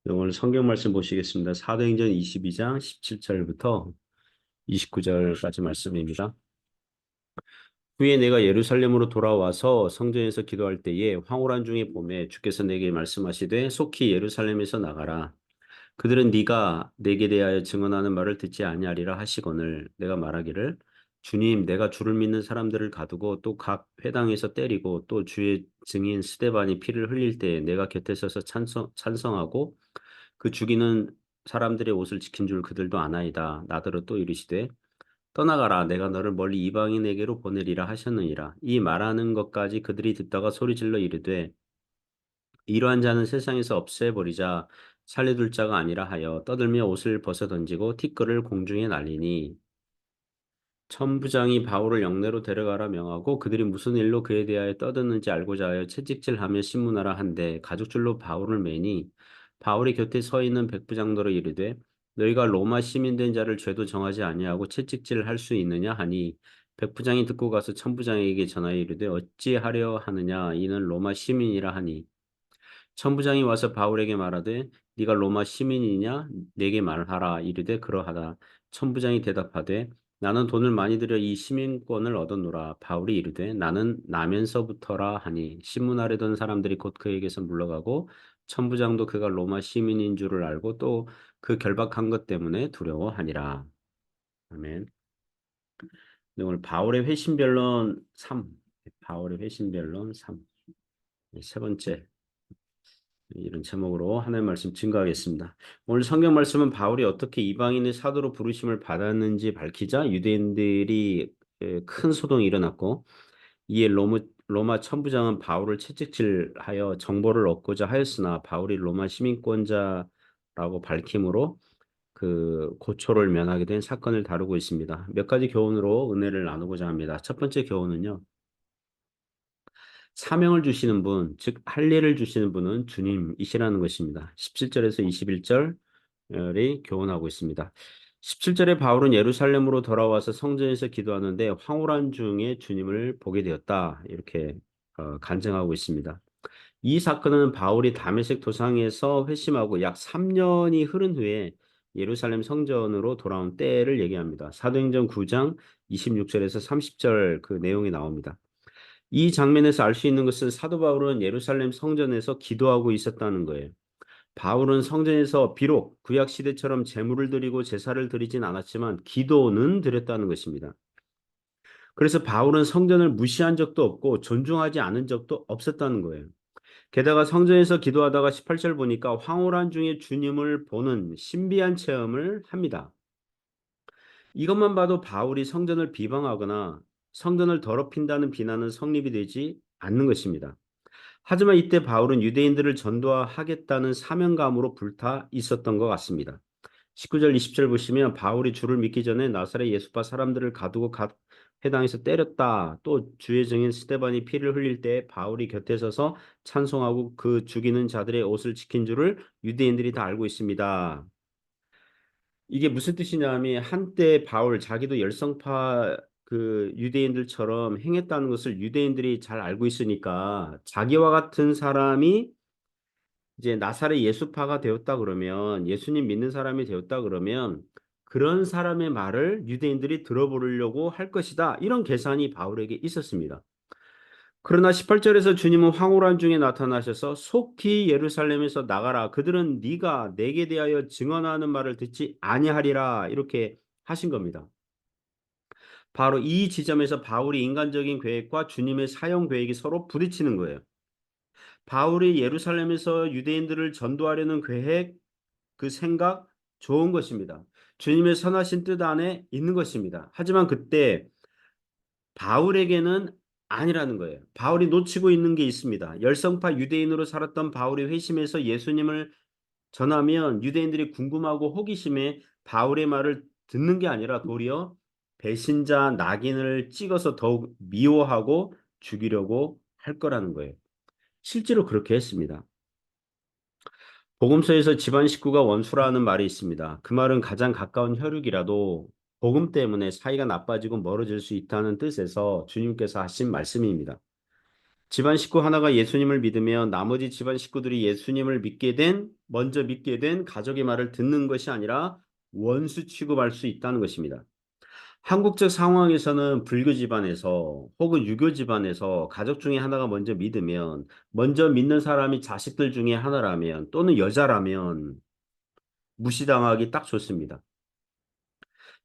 오늘 성경 말씀 보시겠습니다. 사도행전 22장 17절부터 29절까지 말씀입니다. 후에 내가 예루살렘으로 돌아와서 성전에서 기도할 때에 황홀한 중에 보매 주께서 내게 말씀하시되 속히 예루살렘에서 나가라. 그들은 네가 내게 대하여 증언하는 말을 듣지 아니하리라 하시거늘 내가 말하기를 주님 내가 주를 믿는 사람들을 가두고 또 각 회당에서 때리고 또 주의 증인 스데반이 피를 흘릴 때에 내가 곁에 서서 찬성하고 그 죽이는 사람들의 옷을 지킨 줄 그들도 아나이다. 나더러 또 이르시되 떠나가라 내가 너를 멀리 이방인에게로 보내리라 하셨느니라. 이 말하는 것까지 그들이 듣다가 소리질러 이르되 이러한 자는 세상에서 없애버리자 살려둘 자가 아니라 하여 떠들며 옷을 벗어 던지고 티끌을 공중에 날리니 천부장이 바울을 영내로 데려가라 명하고 그들이 무슨 일로 그에 대하여 떠드는지 알고자 하여 채찍질하며 신문하라 한데 가죽줄로 바울을 매니 바울이 곁에 서 있는 백부장더러 이르되 너희가 로마 시민 된 자를 죄도 정하지 아니하고 채찍질할 수 있느냐 하니 백부장이 듣고 가서 천부장에게 전하여 이르되 어찌하려 하느냐 이는 로마 시민이라 하니 천부장이 와서 바울에게 말하되 네가 로마 시민이냐 내게 말하라 이르되 그러하다. 천부장이 대답하되 나는 돈을 많이 들여 이 시민권을 얻었노라. 바울이 이르되 나는 나면서부터라 하니 신문하려던 사람들이 곧 그에게서 물러가고 천부장도 그가 로마 시민인 줄을 알고 또 그 결박한 것 때문에 두려워하니라. 아멘. 네, 오늘 바울의 회심 변론 3. 바울의 회심 변론 3. 세 번째 이런 제목으로 하나님의 말씀 증거하겠습니다. 오늘 성경 말씀은 바울이 어떻게 이방인의 사도로 부르심을 받았는지 밝히자 유대인들이 큰 소동이 일어났고 이에 로마 천부장은 바울을 채찍질하여 정보를 얻고자 하였으나 바울이 로마 시민권자라고 밝힘으로 그 고초를 면하게 된 사건을 다루고 있습니다. 몇 가지 교훈으로 은혜를 나누고자 합니다. 첫 번째 교훈은요. 사명을 주시는 분, 즉 할례를 주시는 분은 주님이시라는 것입니다. 17절에서 21절이 교훈하고 있습니다. 17절에 바울은 예루살렘으로 돌아와서 성전에서 기도하는데 황홀한 중에 주님을 보게 되었다. 이렇게 간증하고 있습니다. 이 사건은 바울이 다메섹 도상에서 회심하고 약 3년이 흐른 후에 예루살렘 성전으로 돌아온 때를 얘기합니다. 사도행전 9장 26절에서 30절 그 내용이 나옵니다. 이 장면에서 알 수 있는 것은 사도 바울은 예루살렘 성전에서 기도하고 있었다는 거예요. 바울은 성전에서 비록 구약 시대처럼 제물을 드리고 제사를 드리진 않았지만 기도는 드렸다는 것입니다. 그래서 바울은 성전을 무시한 적도 없고 존중하지 않은 적도 없었다는 거예요. 게다가 성전에서 기도하다가 18절 보니까 황홀한 중에 주님을 보는 신비한 체험을 합니다. 이것만 봐도 바울이 성전을 비방하거나 성전을 더럽힌다는 비난은 성립이 되지 않는 것입니다. 하지만 이때 바울은 유대인들을 전도하겠다는 사명감으로 불타 있었던 것 같습니다. 19절 20절 보시면 바울이 주를 믿기 전에 나사렛 예수파 사람들을 가두고 각 회당에서 때렸다. 또 주의 증인 스데반이 피를 흘릴 때 바울이 곁에 서서 찬송하고 그 죽이는 자들의 옷을 지킨 줄을 유대인들이 다 알고 있습니다. 이게 무슨 뜻이냐면 한때 바울 자기도 열성파 그 유대인들처럼 행했다는 것을 유대인들이 잘 알고 있으니까 자기와 같은 사람이 이제 나사렛 예수파가 되었다 그러면 예수님 믿는 사람이 되었다 그러면 그런 사람의 말을 유대인들이 들어보려고 할 것이다. 이런 계산이 바울에게 있었습니다. 그러나 18절에서 주님은 황홀한 중에 나타나셔서 속히 예루살렘에서 나가라. 그들은 네가 내게 대하여 증언하는 말을 듣지 아니하리라. 이렇게 하신 겁니다. 바로 이 지점에서 바울이 인간적인 계획과 주님의 사용 계획이 서로 부딪히는 거예요. 바울이 예루살렘에서 유대인들을 전도하려는 계획, 그 생각 좋은 것입니다. 주님의 선하신 뜻 안에 있는 것입니다. 하지만 그때 바울에게는 아니라는 거예요. 바울이 놓치고 있는 게 있습니다. 열성파 유대인으로 살았던 바울이 회심해서 예수님을 전하면 유대인들이 궁금하고 호기심에 바울의 말을 듣는 게 아니라 도리어 배신자 낙인을 찍어서 더욱 미워하고 죽이려고 할 거라는 거예요. 실제로 그렇게 했습니다. 복음서에서 집안 식구가 원수라는 말이 있습니다. 그 말은 가장 가까운 혈육이라도 복음 때문에 사이가 나빠지고 멀어질 수 있다는 뜻에서 주님께서 하신 말씀입니다. 집안 식구 하나가 예수님을 믿으면 나머지 집안 식구들이 예수님을 먼저 믿게 된 가족의 말을 듣는 것이 아니라 원수 취급할 수 있다는 것입니다. 한국적 상황에서는 불교 집안에서 혹은 유교 집안에서 가족 중에 하나가 먼저 믿으면 먼저 믿는 사람이 자식들 중에 하나라면 또는 여자라면 무시당하기 딱 좋습니다.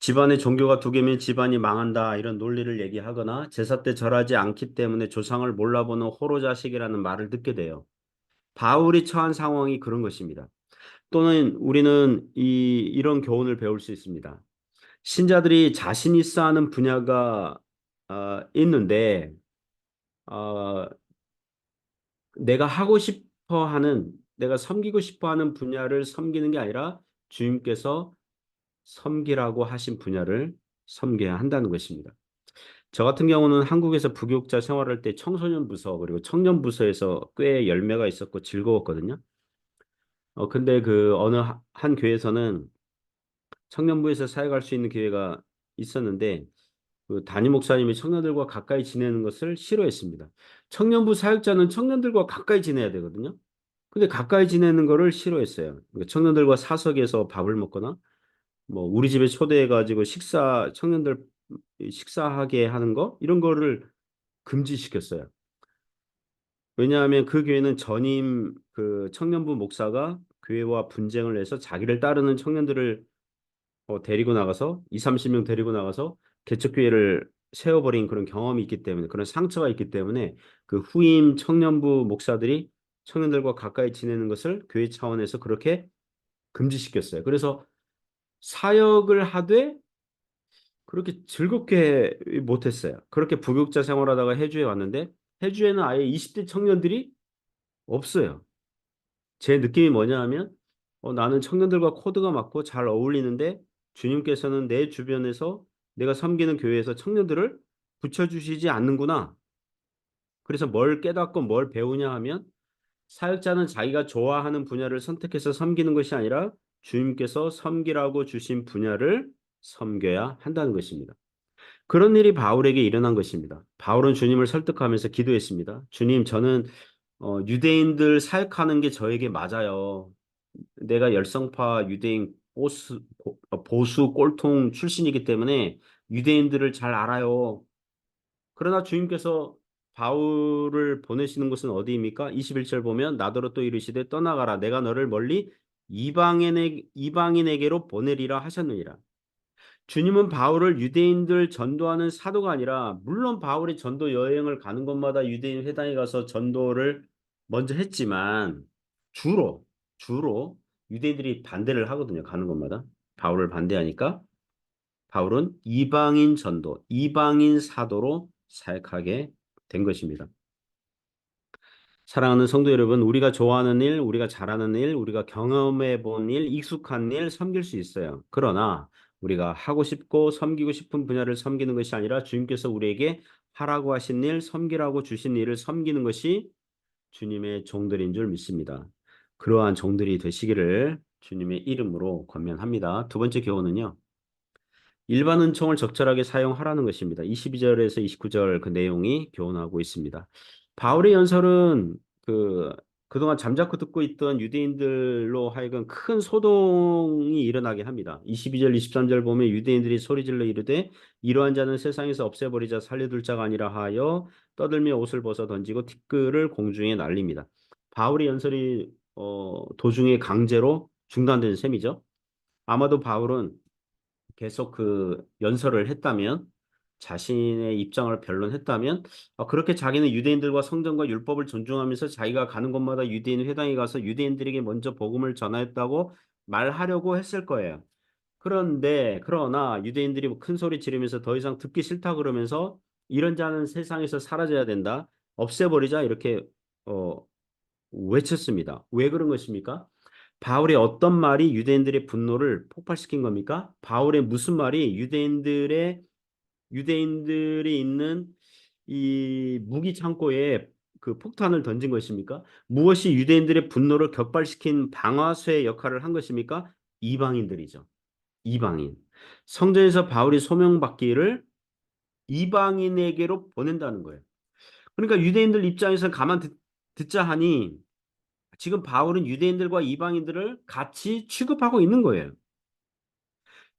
집안의 종교가 두 개면 집안이 망한다 이런 논리를 얘기하거나 제사 때 절하지 않기 때문에 조상을 몰라보는 호로자식이라는 말을 듣게 돼요. 바울이 처한 상황이 그런 것입니다. 또는 우리는 이런 교훈을 배울 수 있습니다. 신자들이 자신이 쌓는 분야가 있는데 어, 내가 하고 싶어 하는 내가 섬기고 싶어 하는 분야를 섬기는 게 아니라 주님께서 섬기라고 하신 분야를 섬겨야 한다는 것입니다. 저 같은 경우는 한국에서 부교육자 생활할 때 청소년 부서 그리고 청년 부서에서 꽤 열매가 있었고 즐거웠거든요. 근데 그 어느 한 교회에서는 청년부에서 사역할 수 있는 기회가 있었는데 그 담임 목사님이 청년들과 가까이 지내는 것을 싫어했습니다. 청년부 사역자는 청년들과 가까이 지내야 되거든요. 근데 가까이 지내는 거를 싫어했어요. 그러니까 청년들과 사석에서 밥을 먹거나 뭐 우리 집에 초대해 가지고 청년들 식사하게 하는 거 이런 거를 금지시켰어요. 왜냐하면 그 교회는 전임 그 청년부 목사가 교회와 분쟁을 해서 자기를 따르는 청년들을 데리고 나가서 2, 30명 데리고 나가서 개척교회를 세워버린 그런 경험이 있기 때문에 그런 상처가 있기 때문에 그 후임 청년부 목사들이 청년들과 가까이 지내는 것을 교회 차원에서 그렇게 금지시켰어요. 그래서 사역을 하되 그렇게 즐겁게 못했어요. 그렇게 부교육자 생활하다가 해주에 왔는데 해주에는 아예 20대 청년들이 없어요. 제 느낌이 뭐냐 하면 나는 청년들과 코드가 맞고 잘 어울리는데 주님께서는 내 주변에서 내가 섬기는 교회에서 청년들을 붙여주시지 않는구나. 그래서 뭘 깨닫고 뭘 배우냐 하면 사역자는 자기가 좋아하는 분야를 선택해서 섬기는 것이 아니라 주님께서 섬기라고 주신 분야를 섬겨야 한다는 것입니다. 그런 일이 바울에게 일어난 것입니다. 바울은 주님을 설득하면서 기도했습니다. 주님, 저는 유대인들 사역하는 게 저에게 맞아요. 내가 열성파 유대인 보수 꼴통 출신이기 때문에 유대인들을 잘 알아요. 그러나 주님께서 바울을 보내시는 곳은 어디입니까? 21절 보면 나더러 또 이르시되 떠나가라 내가 너를 멀리 이방인에게로 보내리라 하셨느니라. 주님은 바울을 유대인들 전도하는 사도가 아니라 물론 바울이 전도 여행을 가는 곳마다 유대인 회당에 가서 전도를 먼저 했지만 주로 유대인들이 반대를 하거든요. 가는 곳마다. 바울을 반대하니까 바울은 이방인 전도, 이방인 사도로 사역하게 된 것입니다. 사랑하는 성도 여러분, 우리가 좋아하는 일, 우리가 잘하는 일, 우리가 경험해 본 일, 익숙한 일 섬길 수 있어요. 그러나 우리가 하고 싶고 섬기고 싶은 분야를 섬기는 것이 아니라 주님께서 우리에게 하라고 하신 일, 섬기라고 주신 일을 섬기는 것이 주님의 종들인 줄 믿습니다. 그러한 종들이 되시기를 주님의 이름으로 권면합니다. 두 번째 교훈은요. 일반 은총을 적절하게 사용하라는 것입니다. 22절에서 29절 그 내용이 교훈하고 있습니다. 바울의 연설은 그동안 잠자코 듣고 있던 유대인들로 하여금 큰 소동이 일어나게 합니다. 22절, 23절 보면 유대인들이 소리질러 이르되 이러한 자는 세상에서 없애버리자 살려둘 자가 아니라 하여 떠들며 옷을 벗어 던지고 티끌을 공중에 날립니다. 바울의 연설이 도중에 강제로 중단된 셈이죠. 아마도 바울은 계속 그 연설을 했다면 자신의 입장을 변론했다면 그렇게 자기는 유대인들과 성전과 율법을 존중하면서 자기가 가는 곳마다 유대인 회당에 가서 유대인들에게 먼저 복음을 전하였다고 말하려고 했을 거예요. 그러나 유대인들이 큰 소리 지르면서 더 이상 듣기 싫다 그러면서 이런 자는 세상에서 사라져야 된다. 없애버리자 이렇게 어, 외쳤습니다. 왜 그런 것입니까? 바울의 어떤 말이 유대인들의 분노를 폭발시킨 겁니까? 바울의 무슨 말이 유대인들이 있는 이 무기 창고에 그 폭탄을 던진 것입니까? 무엇이 유대인들의 분노를 격발시킨 방아쇠 역할을 한 것입니까? 이방인들이죠. 이방인. 성전에서 바울이 소명받기를 이방인에게로 보낸다는 거예요. 그러니까 유대인들 입장에서 가만 듣자 하니 지금 바울은 유대인들과 이방인들을 같이 취급하고 있는 거예요.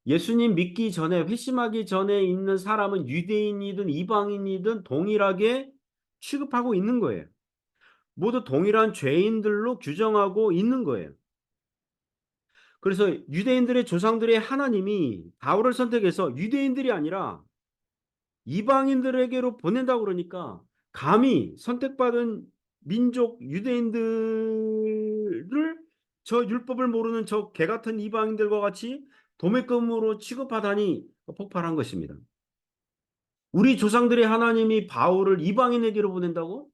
예수님 믿기 전에 회심하기 전에 있는 사람은 유대인이든 이방인이든 동일하게 취급하고 있는 거예요. 모두 동일한 죄인들로 규정하고 있는 거예요. 그래서 유대인들의 조상들의 하나님이 바울을 선택해서 유대인들이 아니라 이방인들에게로 보낸다고 그러니까 감히 선택받은 민족 유대인들을 저 율법을 모르는 저 개 같은 이방인들과 같이 도매금으로 취급하다니 폭발한 것입니다. 우리 조상들의 하나님이 바울을 이방인에게로 보낸다고?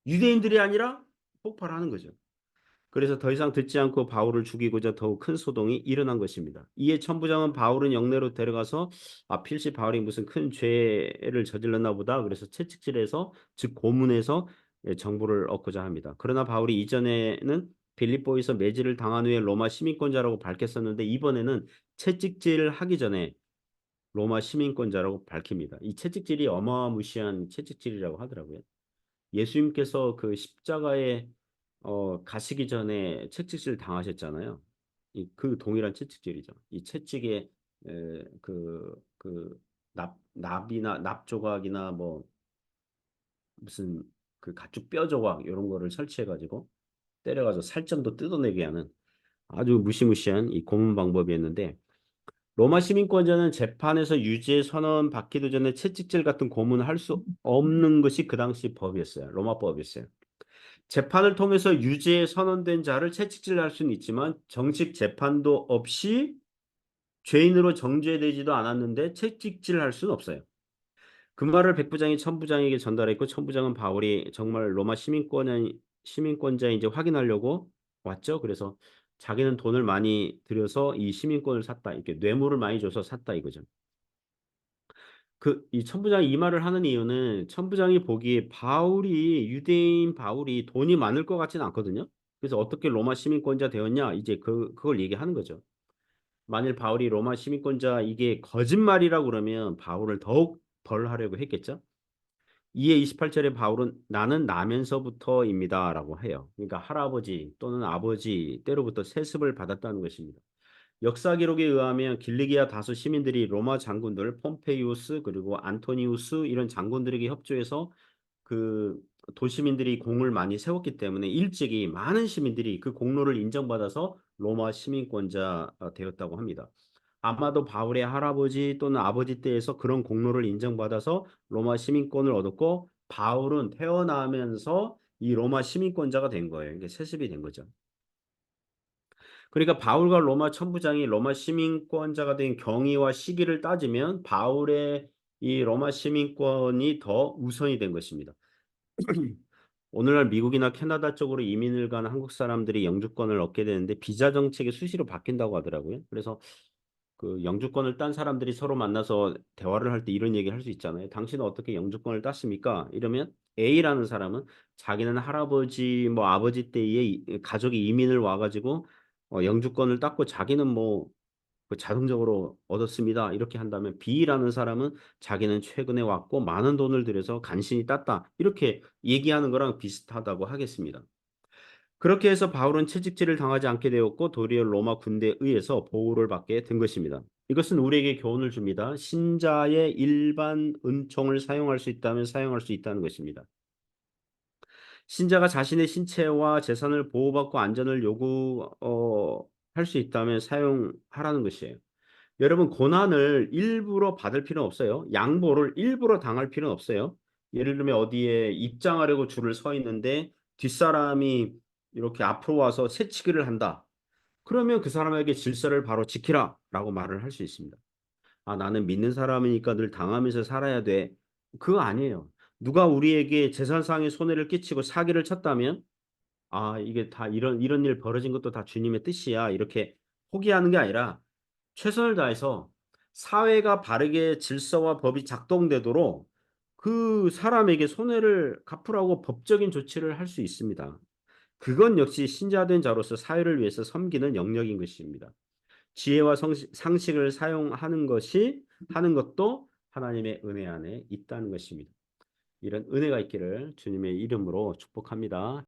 유대인들이 아니라 폭발하는 거죠. 그래서 더 이상 듣지 않고 바울을 죽이고자 더욱 큰 소동이 일어난 것입니다. 이에 천부장은 바울은 영내로 데려가서 필시 바울이 무슨 큰 죄를 저질렀나 보다. 그래서 채찍질해서 즉 고문해서 정보를 얻고자 합니다. 그러나 바울이 이전에는 빌립보에서 매질을 당한 후에 로마 시민권자라고 밝혔었는데 이번에는 채찍질을 하기 전에 로마 시민권자라고 밝힙니다. 이 채찍질이 어마무시한 채찍질이라고 하더라고요. 예수님께서 그 십자가에 가시기 전에 채찍질 당하셨잖아요. 그 동일한 채찍질이죠. 이 채찍에 그 납이나 납조각이나 뭐 무슨 그 가축 뼈 조각 이런 거를 설치해 가지고 때려가지고 살점도 뜯어내게 하는 아주 무시무시한 이 고문 방법이었는데 로마 시민권자는 재판에서 유죄 선언 받기도 전에 채찍질 같은 고문을 할 수 없는 것이 그 당시 법이었어요. 로마 법이었어요. 재판을 통해서 유죄 선언된 자를 채찍질할 수는 있지만 정식 재판도 없이 죄인으로 정죄되지도 않았는데 채찍질할 수는 없어요. 그 말을 백부장이 천부장에게 전달했고 천부장은 바울이 정말 로마 시민권자인지 확인하려고 왔죠. 그래서 자기는 돈을 많이 들여서 이 시민권을 샀다. 이렇게 뇌물을 많이 줘서 샀다 이거죠. 이 천부장이 이 말을 하는 이유는 천부장이 보기에 유대인 바울이 돈이 많을 것 같지는 않거든요. 그래서 어떻게 로마 시민권자 되었냐? 이제 그걸 얘기하는 거죠. 만일 바울이 로마 시민권자 이게 거짓말이라고 그러면 바울을 더욱 벌하려고 했겠죠. 이에 28절에 바울은 나는 나면서부터입니다라고 해요. 그러니까 할아버지 또는 아버지 때로부터 세습을 받았다는 것입니다. 역사 기록에 의하면 길리기아 다수 시민들이 로마 장군들 폼페이우스 그리고 안토니우스 이런 장군들에게 협조해서 그 도시민들이 공을 많이 세웠기 때문에 일찍이 많은 시민들이 그 공로를 인정받아서 로마 시민권자 되었다고 합니다. 아마도 바울의 할아버지 또는 아버지 때에서 그런 공로를 인정받아서 로마 시민권을 얻었고 바울은 태어나면서 이 로마 시민권자가 된 거예요. 이게 세습이 된 거죠. 그러니까 바울과 로마 천부장이 로마 시민권자가 된 경위와 시기를 따지면 바울의 이 로마 시민권이 더 우선이 된 것입니다. 오늘날 미국이나 캐나다 쪽으로 이민을 가는 한국 사람들이 영주권을 얻게 되는데 비자 정책이 수시로 바뀐다고 하더라고요. 그래서 그 영주권을 딴 사람들이 서로 만나서 대화를 할 때 이런 얘기를 할 수 있잖아요. 당신은 어떻게 영주권을 땄습니까? 이러면 A라는 사람은 자기는 할아버지 뭐 아버지 때에 가족이 이민을 와가지고 영주권을 땄고 자기는 뭐 그 자동적으로 얻었습니다. 이렇게 한다면 B라는 사람은 자기는 최근에 왔고 많은 돈을 들여서 간신히 땄다. 이렇게 얘기하는 거랑 비슷하다고 하겠습니다. 그렇게 해서 바울은 채찍질을 당하지 않게 되었고 도리어 로마 군대에 의해서 보호를 받게 된 것입니다. 이것은 우리에게 교훈을 줍니다. 신자의 일반 은총을 사용할 수 있다면 사용할 수 있다는 것입니다. 신자가 자신의 신체와 재산을 보호받고 안전을 할 수 있다면 사용하라는 것이에요. 여러분 고난을 일부러 받을 필요는 없어요. 양보를 일부러 당할 필요는 없어요. 예를 들면 어디에 입장하려고 줄을 서 있는데 뒷사람이 이렇게 앞으로 와서 새치기를 한다. 그러면 그 사람에게 질서를 바로 지키라 라고 말을 할 수 있습니다. 나는 믿는 사람이니까 늘 당하면서 살아야 돼. 그거 아니에요. 누가 우리에게 재산상의 손해를 끼치고 사기를 쳤다면 이게 다 이런 일 벌어진 것도 다 주님의 뜻이야. 이렇게 포기하는 게 아니라 최선을 다해서 사회가 바르게 질서와 법이 작동되도록 그 사람에게 손해를 갚으라고 법적인 조치를 할 수 있습니다. 그건 역시 신자된 자로서 사회를 위해서 섬기는 영역인 것입니다. 지혜와 상식을 사용하는 하는 것도 하나님의 은혜 안에 있다는 것입니다. 이런 은혜가 있기를 주님의 이름으로 축복합니다.